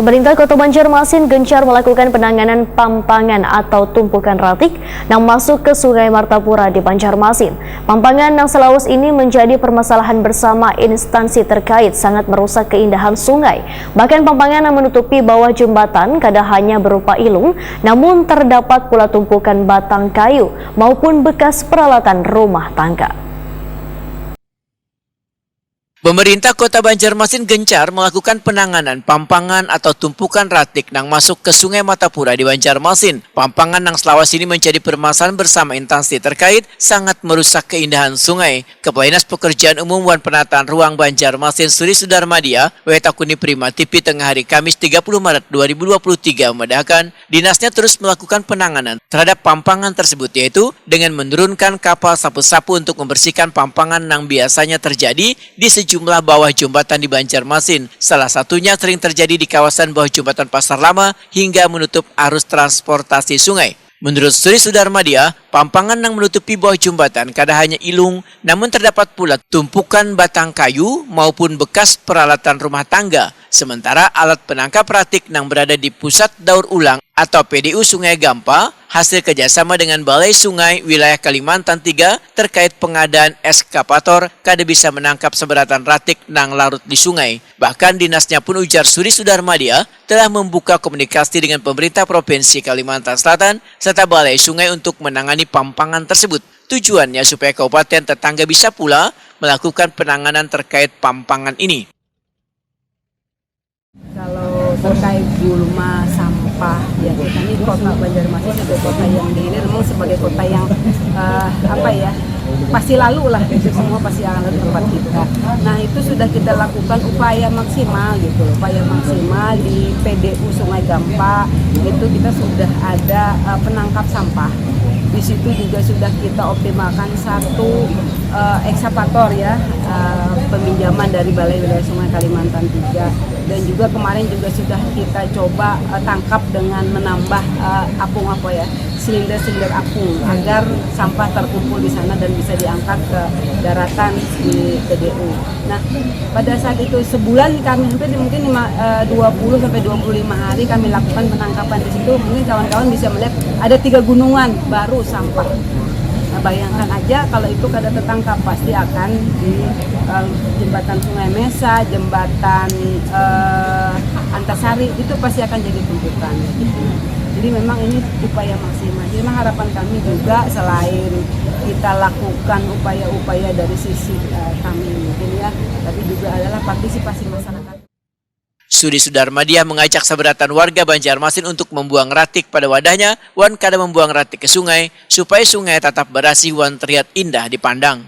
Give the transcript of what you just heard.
Pemerintah Kota Banjarmasin gencar melakukan penanganan pampangan atau tumpukan ratik yang masuk ke Sungai Martapura di Banjarmasin. Pampangan yang selawas ini menjadi permasalahan bersama instansi terkait, sangat merusak keindahan sungai. Bahkan pampangan yang menutupi bawah jembatan kadang hanya berupa ilung, namun terdapat pula tumpukan batang kayu maupun bekas peralatan rumah tangga. Pemerintah Kota Banjarmasin gencar melakukan penanganan pampangan atau tumpukan ratik yang masuk ke Sungai Martapura di Banjarmasin. Pampangan yang selawas ini menjadi permasalahan bersama instansi terkait, sangat merusak keindahan sungai. Kepala Dinas Pekerjaan Umum dan Penataan Ruang Banjarmasin Suri Sudarmadia, Wetakuni Prima TV tengah hari Kamis 30 Maret 2023 memedahkan dinasnya terus melakukan penanganan terhadap pampangan tersebut, yaitu dengan menurunkan kapal sapu-sapu untuk membersihkan pampangan yang biasanya terjadi di sejumlah bawah jembatan di Banjarmasin. Salah satunya sering terjadi di kawasan bawah jembatan Pasar Lama hingga menutup arus transportasi sungai. Menurut Suri Sudarmadia, pampangan yang menutupi bawah jembatan kadang hanya ilung, namun terdapat pula tumpukan batang kayu maupun bekas peralatan rumah tangga. Sementara alat penangkap ratik yang berada di Pusat Daur Ulang atau PDU Sungai Gampa hasil kerjasama dengan Balai Sungai Wilayah Kalimantan III terkait pengadaan eskavator kada bisa menangkap seberatan ratik nang larut di sungai. Bahkan dinasnya pun, ujar Suri Sudarmadia, telah membuka komunikasi dengan pemerintah Provinsi Kalimantan Selatan serta Balai Sungai untuk menangani pampangan tersebut. Tujuannya supaya kabupaten tetangga bisa pula melakukan penanganan terkait pampangan ini. Kalau terkait gulma sampah, ya kita ini kota Banjarmasin sebagai kota yang ini memang sebagai kota yang pasti lalu lah, itu semua pasti akan lalu tempat kita. Nah itu sudah kita lakukan upaya maksimal gitu, upaya maksimal di PDU Sungai Gampa itu kita sudah ada penangkap sampah. Di situ juga sudah kita optimalkan satu ekskavator ya, peminjaman dari Balai Wilayah Sungai Kalimantan III, dan juga kemarin juga sudah kita coba tangkap dengan menambah apung silinder apung agar sampah terkumpul di sana dan bisa diangkat ke daratan di PDU. Nah pada saat itu sebulan kami hampir mungkin 20 sampai 25 hari kami lakukan penangkapan di situ. Mungkin kawan-kawan bisa melihat ada 3 gunungan baru sampah. Nah, bayangkan aja kalau itu kada tertangkap, pasti akan di jembatan Sungai Mesa, jembatan Antasari, itu pasti akan jadi tumpukan. Jadi memang ini upaya maksimal. Jadi memang harapan kami juga selain kita lakukan upaya-upaya dari sisi kami mungkin ya, tapi juga adalah partisipasi masyarakat. Suri Sudarmadia mengajak seberatan warga Banjarmasin untuk membuang ratik pada wadahnya, wan kada membuang ratik ke sungai, supaya sungai tetap bersih wan terlihat indah dipandang.